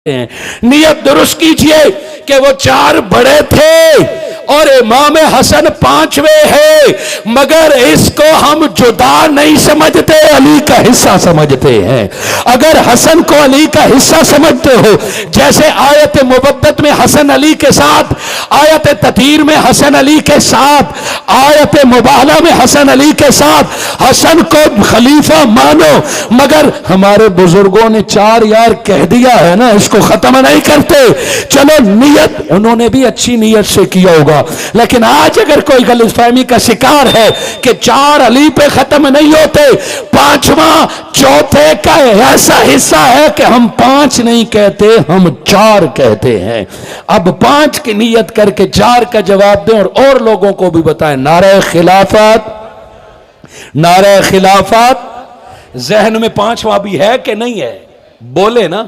नियत दुरुस्त कीजिए कि वो चार बड़े थे और इमाम हसन पांचवे है, मगर इसको हम जुदा नहीं समझते, अली का हिस्सा समझते हैं। अगर हसन को अली का हिस्सा समझते हो, जैसे आयत मुबद्दत में हसन अली के साथ, आयत ततीर में हसन अली के साथ, आयत मुबाला में हसन अली के साथ, हसन को खलीफा मानो, मगर हमारे बुजुर्गों ने चार यार कह दिया है ना, इसको खत्म नहीं करते। चलो नियत उन्होंने भी अच्छी नियत से किया होगा, लेकिन आज अगर कोई गलतफहमी का शिकार है कि चार अली पे खत्म नहीं होते, पांचवा चौथे का ऐसा हिस्सा है कि हम पांच नहीं कहते, हम चार कहते हैं। अब पांच की नियत करके चार का जवाब दें और लोगों को भी बताएं। नारे खिलाफत, नारे खिलाफत। जहन में पांचवा भी है कि नहीं है? बोले ना।